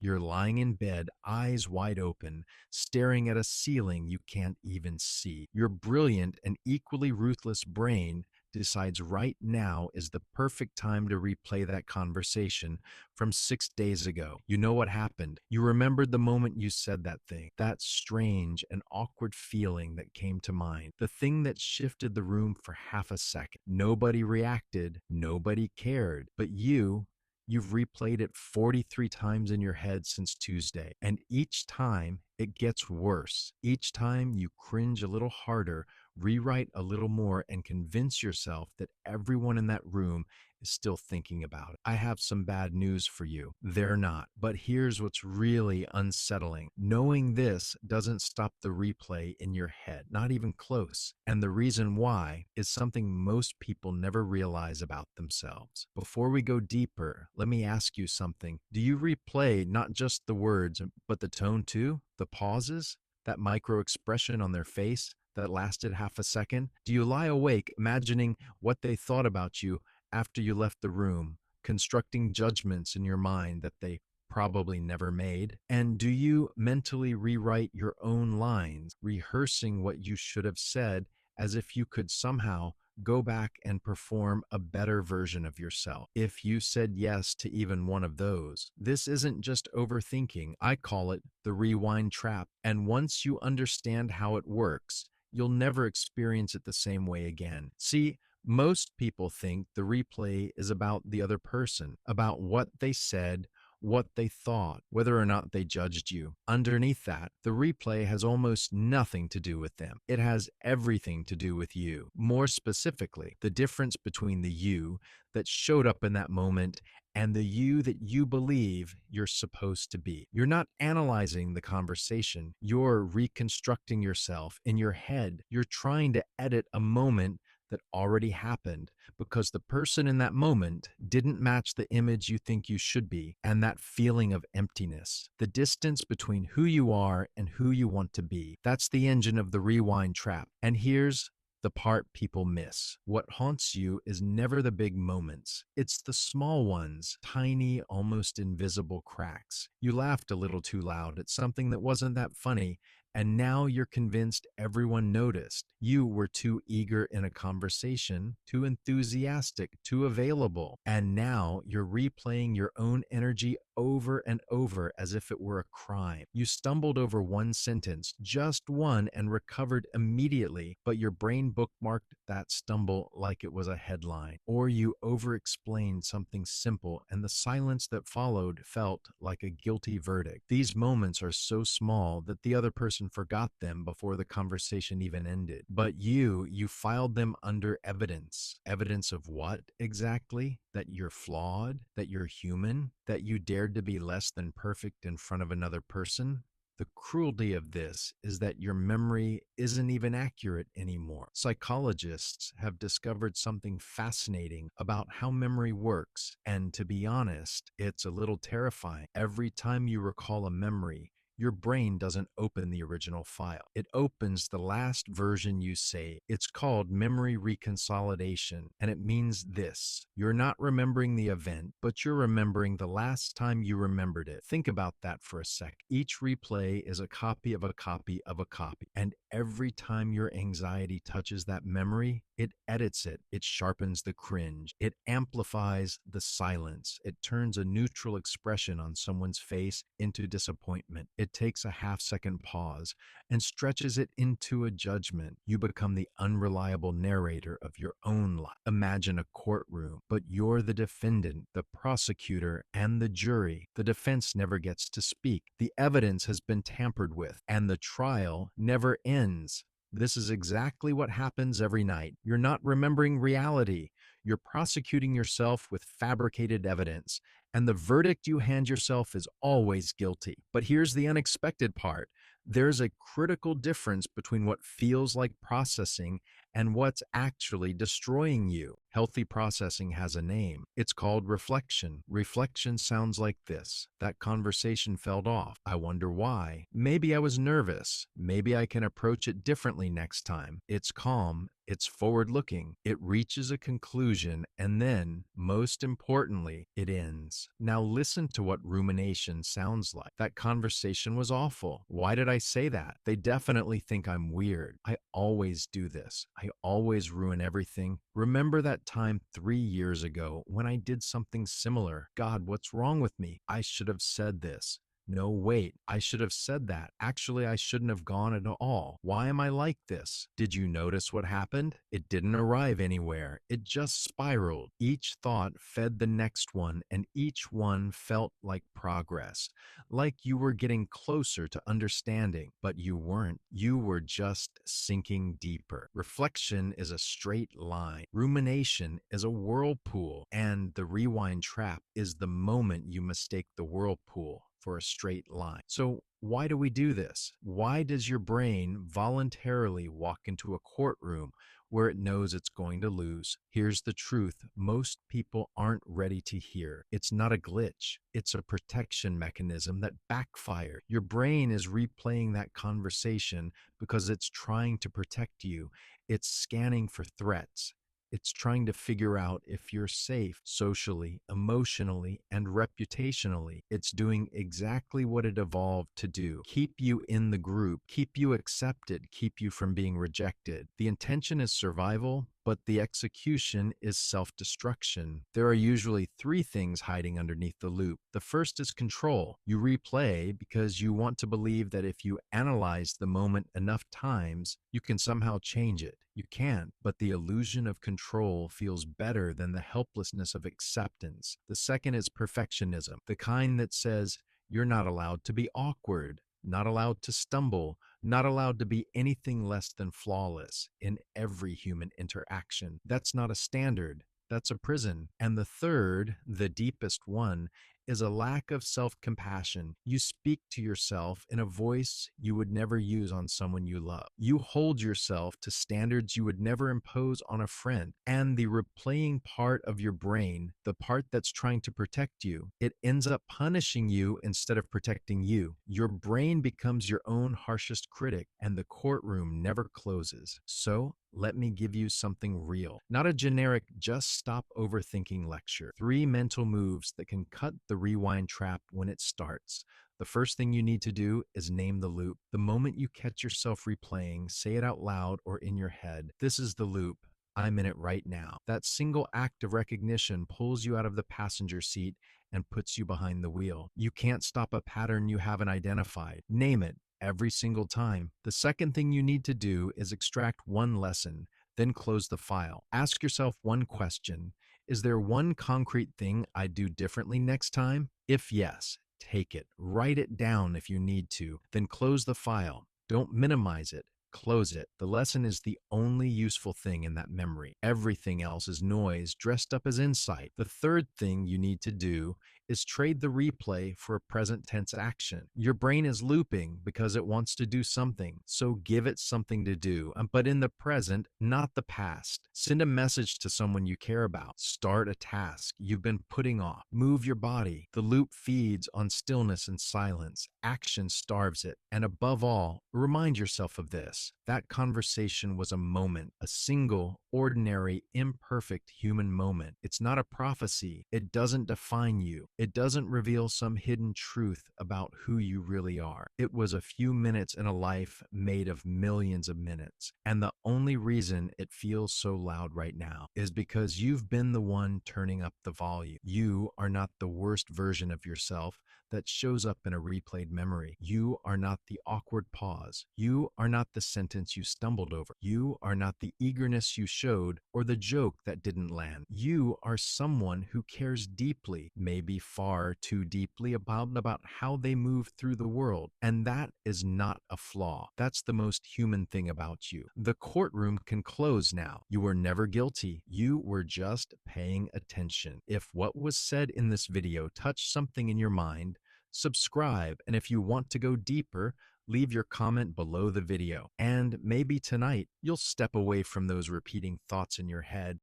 You're lying in bed, eyes wide open, staring at a ceiling you can't even see. Your brilliant and equally ruthless brain decides right now is the perfect time to replay that conversation from 6 days ago. You know what happened. You remembered the moment you said that thing, that strange and awkward feeling that came to mind, the thing that shifted the room for half a second. Nobody reacted, nobody cared, but you've replayed it 43 times in your head since Tuesday, and each time it gets worse. Each time you cringe a little harder, rewrite a little more, and convince yourself that everyone in that room is still thinking about it. I have some bad news for you. They're not. But here's what's really unsettling. Knowing this doesn't stop the replay in your head, not even close. And the reason why is something most people never realize about themselves. Before we go deeper, let me ask you something. Do you replay not just the words, but the tone too? The pauses? That micro expression on their face that lasted half a second? Do you lie awake imagining what they thought about you after you left the room, constructing judgments in your mind that they probably never made? And do you mentally rewrite your own lines, rehearsing what you should have said as if you could somehow go back and perform a better version of yourself? If you said yes to even one of those, this isn't just overthinking. I call it the rewind trap. And once you understand how it works, you'll never experience it the same way again. See, most people think the replay is about the other person, about what they said, what they thought, whether or not they judged you. Underneath that, the replay has almost nothing to do with them. It has everything to do with you. More specifically, the difference between the you that showed up in that moment and the you that you believe you're supposed to be. You're not analyzing the conversation. You're reconstructing yourself in your head. You're trying to edit a moment that already happened because the person in that moment didn't match the image you think you should be, and that feeling of emptiness, the distance between who you are and who you want to be. That's the engine of the rewind trap. And here's the part people miss. What haunts you is never the big moments. It's the small ones, tiny, almost invisible cracks. You laughed a little too loud at something that wasn't that funny, and now you're convinced everyone noticed. You were too eager in a conversation, too enthusiastic, too available. And now you're replaying your own energy over and over as if it were a crime. You stumbled over one sentence, just one, and recovered immediately, but your brain bookmarked that stumble like it was a headline. Or you over-explained something simple, and the silence that followed felt like a guilty verdict. These moments are so small that the other person forgot them before the conversation even ended. But you filed them under evidence. Evidence of what exactly? That you're flawed, that you're human, that you dared to be less than perfect in front of another person. The cruelty of this is that your memory isn't even accurate anymore. Psychologists have discovered something fascinating about how memory works, and to be honest, it's a little terrifying. Every time you recall a memory, your brain doesn't open the original file. It opens the last version you saved. It's called memory reconsolidation, and it means this. You're not remembering the event, but you're remembering the last time you remembered it. Think about that for a sec. Each replay is a copy of a copy of a copy, and every time your anxiety touches that memory, it edits it. It sharpens the cringe. It amplifies the silence. It turns a neutral expression on someone's face into disappointment. It takes a half-second pause and stretches it into a judgment. You become the unreliable narrator of your own life. Imagine a courtroom, but you're the defendant, the prosecutor, and the jury. The defense never gets to speak. The evidence has been tampered with, and the trial never ends. This is exactly what happens every night. You're not remembering reality. You're prosecuting yourself with fabricated evidence, and the verdict you hand yourself is always guilty. But here's the unexpected part. There's a critical difference between what feels like processing and what's actually destroying you. Healthy processing has a name. It's called reflection. Reflection sounds like this. That conversation felt off. I wonder why. Maybe I was nervous. Maybe I can approach it differently next time. It's calm. It's forward looking. It reaches a conclusion, and then, most importantly, it ends. Now listen to what rumination sounds like. That conversation was awful. Why did I say that? They definitely think I'm weird. I always do this. I always ruin everything. Remember that time 3 years ago when I did something similar? God, what's wrong with me? I should have said this. No, wait, I should have said that. Actually, I shouldn't have gone at all. Why am I like this? Did you notice what happened? It didn't arrive anywhere. It just spiraled. Each thought fed the next one, and each one felt like progress, like you were getting closer to understanding, but you weren't. You were just sinking deeper. Reflection is a straight line. Rumination is a whirlpool, and the rewind trap is the moment you mistake the whirlpool for a straight line. So why do we do this? Why does your brain voluntarily walk into a courtroom where it knows it's going to lose? Here's the truth most people aren't ready to hear. It's not a glitch. It's a protection mechanism that backfired. Your brain is replaying that conversation because it's trying to protect you. It's scanning for threats. It's trying to figure out if you're safe socially, emotionally, and reputationally. It's doing exactly what it evolved to do. Keep you in the group, keep you accepted, keep you from being rejected. The intention is survival, but the execution is self-destruction. There are usually three things hiding underneath the loop. The first is control. You replay because you want to believe that if you analyze the moment enough times, you can somehow change it. You can't, but the illusion of control feels better than the helplessness of acceptance. The second is perfectionism, the kind that says you're not allowed to be awkward, not allowed to stumble, not allowed to be anything less than flawless in every human interaction. That's not a standard. That's a prison. And the third, the deepest one, is a lack of self-compassion. You speak to yourself in a voice you would never use on someone you love. You hold yourself to standards you would never impose on a friend. And the replaying part of your brain, the part that's trying to protect you, it ends up punishing you instead of protecting you. Your brain becomes your own harshest critic, and the courtroom never closes. So, let me give you something real, not a generic just stop overthinking lecture. 3 mental moves that can cut the rewind trap when it starts. The first thing you need to do is name the loop. The moment you catch yourself replaying, say it out loud or in your head. This is the loop. I'm in it right now. That single act of recognition pulls you out of the passenger seat and puts you behind the wheel. You can't stop a pattern you haven't identified. Name it. Every single time. The second thing you need to do is extract one lesson, then close the file. Ask yourself one question. Is there one concrete thing I'd do differently next time? If yes, take it. Write it down if you need to. Then close the file. Don't minimize it. Close it. The lesson is the only useful thing in that memory. Everything else is noise dressed up as insight. The third thing you need to do is trade the replay for a present tense action. Your brain is looping because it wants to do something, so give it something to do, but in the present, not the past. Send a message to someone you care about. Start a task you've been putting off. Move your body. The loop feeds on stillness and silence. Action starves it. And above all, remind yourself of this. That conversation was a moment, a single, ordinary, imperfect human moment. It's not a prophecy. It doesn't define you. It doesn't reveal some hidden truth about who you really are. It was a few minutes in a life made of millions of minutes. And the only reason it feels so loud right now is because you've been the one turning up the volume. You are not the worst version of yourself that shows up in a replayed memory. You are not the awkward pause. You are not the sentence you stumbled over. You are not the eagerness you showed or the joke that didn't land. You are someone who cares deeply, maybe far too deeply, about how they move through the world. And that is not a flaw. That's the most human thing about you. The courtroom can close now. You were never guilty. You were just paying attention. If what was said in this video touched something in your mind, subscribe, and if you want to go deeper, leave your comment below the video. And maybe tonight, you'll step away from those repeating thoughts in your head